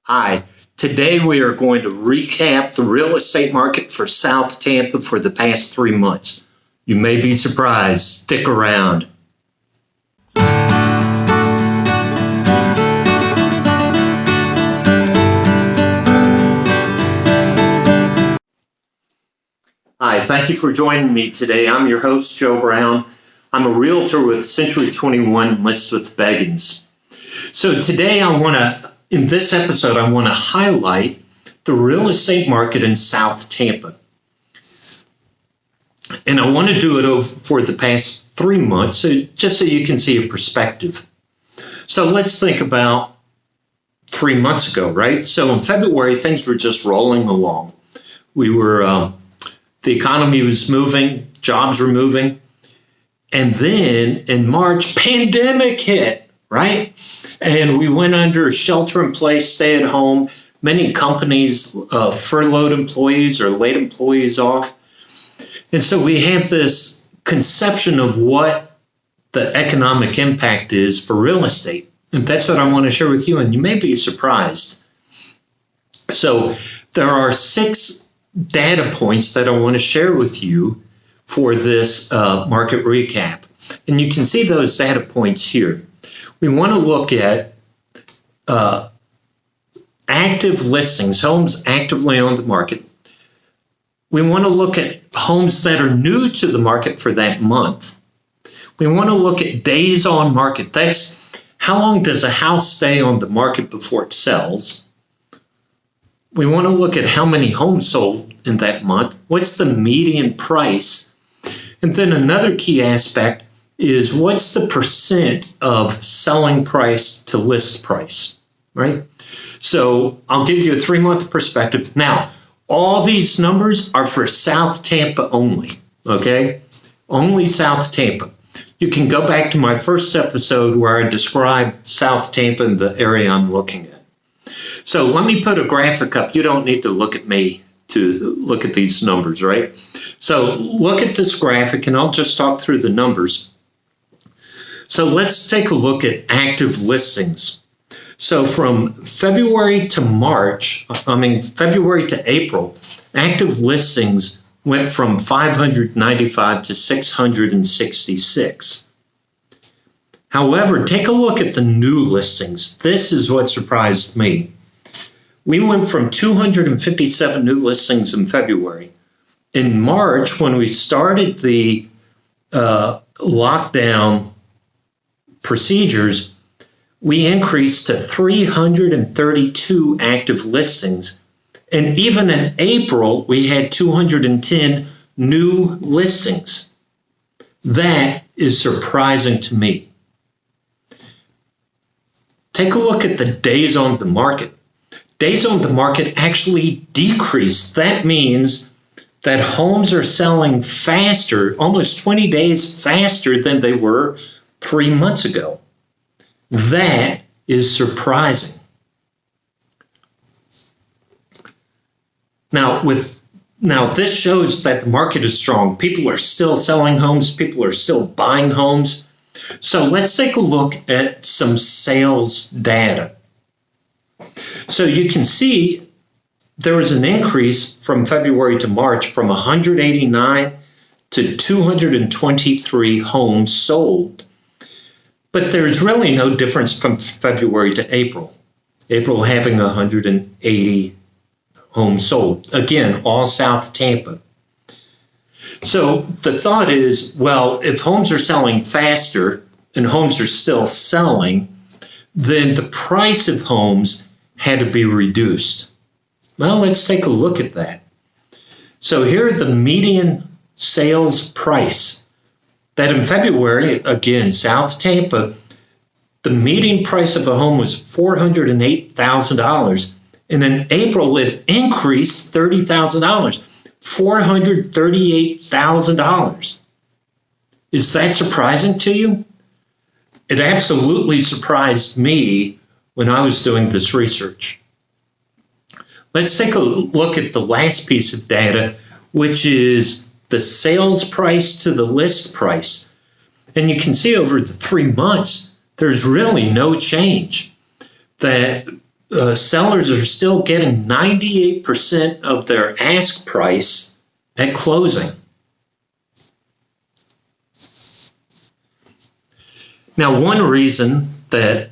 Hi, today we are going to recap the real estate market for South Tampa for the past 3 months. You may be surprised. Stick around. Hi, thank you for joining me today. I'm your host, Joe Brown. I'm a realtor with Century 21 Listwith Beggins. So today in this episode, I want to highlight the real estate market in South Tampa. And I want to do it for the past 3 months, just so you can see a perspective. So let's think about 3 months ago, right? So in February, things were just rolling along. The economy was moving, jobs were moving. And then in March, pandemic hit, right? And we went under shelter in place, stay at home. Many companies furloughed employees or laid employees off. And so we have this conception of what the economic impact is for real estate. And that's what I want to share with you. And you may be surprised. So there are 6 data points that I want to share with you for this market recap. And you can see those data points here. We want to look at active listings, homes actively on the market. We want to look at homes that are new to the market for that month. We want to look at days on market. That's how long does a house stay on the market before it sells. We want to look at how many homes sold in that month. What's the median price? And then another key aspect is what's the percent of selling price to list price, right? So I'll give you a 3-month perspective. Now, all these numbers are for South Tampa only, okay? Only South Tampa. You can go back to my first episode where I described South Tampa and the area I'm looking at. So let me put a graphic up. You don't need to look at me to look at these numbers, right? So look at this graphic, and I'll just talk through the numbers. So let's take a look at active listings. So from February to April, active listings went from 595 to 666. However, take a look at the new listings. This is what surprised me. We went from 257 new listings in February. In March, when we started the lockdown procedures, we increased to 332 active listings. And even in April, we had 210 new listings. That is surprising to me. Take a look at the days on the market. Days on the market actually decreased. That means that homes are selling faster, almost 20 days faster than they were 3 months ago. That is surprising. Now, this shows that the market is strong. People are still selling homes. People are still buying homes. So let's take a look at some sales data. So you can see there was an increase from February to March from 189 to 223 homes sold. But there's really no difference from February to April. April having 180 homes sold. Again, all South Tampa. So the thought is, well, if homes are selling faster and homes are still selling, then the price of homes had to be reduced. Well, let's take a look at that. So here are the median sales price. That in February, again, South Tampa, the median price of a home was $408,000. And in April, it increased $30,000, $438,000. Is that surprising to you? It absolutely surprised me when I was doing this research. Let's take a look at the last piece of data, which is the sales price to the list price. And you can see over the 3 months, there's really no change. That sellers are still getting 98% of their ask price at closing. Now, one reason that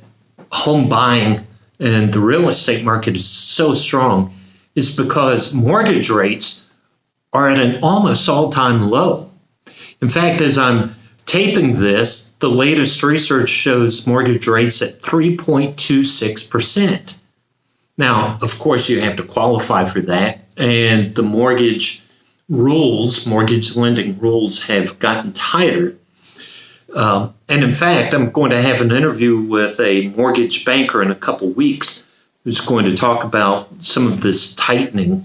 home buying and the real estate market is so strong is because mortgage rates are at an almost all-time low. In fact, as I'm taping this, the latest research shows mortgage rates at 3.26%. Now, of course, you have to qualify for that, and the mortgage lending rules have gotten tighter. And in fact, I'm going to have an interview with a mortgage banker in a couple weeks who's going to talk about some of this tightening.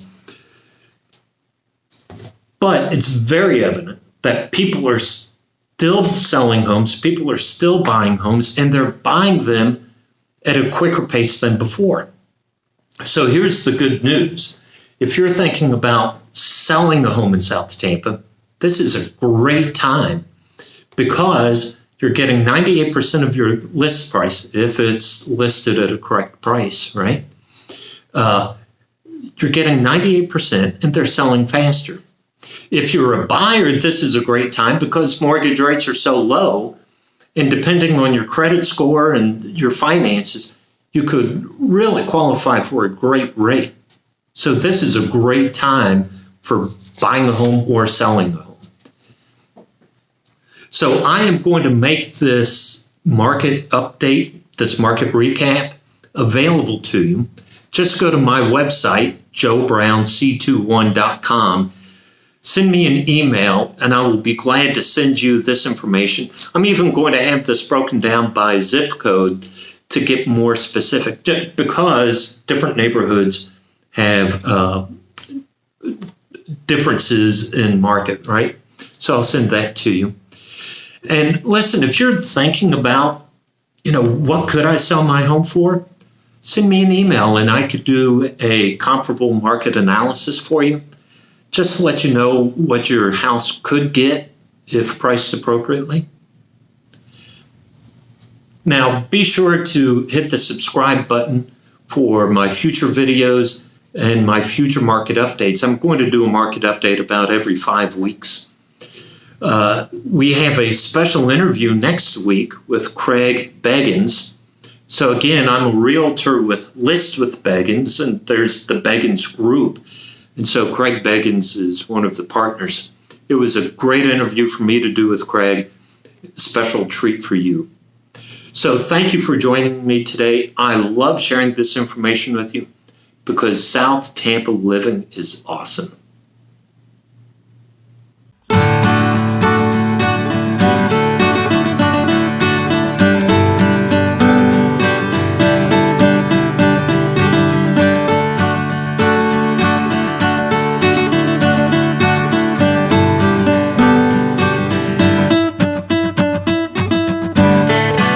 But it's very evident that people are still selling homes, people are still buying homes, and they're buying them at a quicker pace than before. So here's the good news. If you're thinking about selling a home in South Tampa, this is a great time because you're getting 98% of your list price if it's listed at a correct price, right? You're getting 98% and they're selling faster. If you're a buyer, this is a great time because mortgage rates are so low, and depending on your credit score and your finances, you could really qualify for a great rate. So this is a great time for buying a home or selling a home. So I am going to make this market update, this market recap, available to you. Just go to my website, joebrownc21.com. Send me an email, and I will be glad to send you this information. I'm even going to have this broken down by zip code to get more specific, because different neighborhoods have differences in market, right? So I'll send that to you. And listen, if you're thinking about, what could I sell my home for? Send me an email and I could do a comparable market analysis for you. Just to let you know what your house could get if priced appropriately. Now, be sure to hit the subscribe button for my future videos and my future market updates. I'm going to do a market update about every 5 weeks. We have a special interview next week with Craig Beggins. So again, I'm a realtor with List with Beggins, and there's the Beggins Group. And so Craig Beggins is one of the partners. It was a great interview for me to do with Craig. Special treat for you. So thank you for joining me today. I love sharing this information with you because South Tampa living is awesome.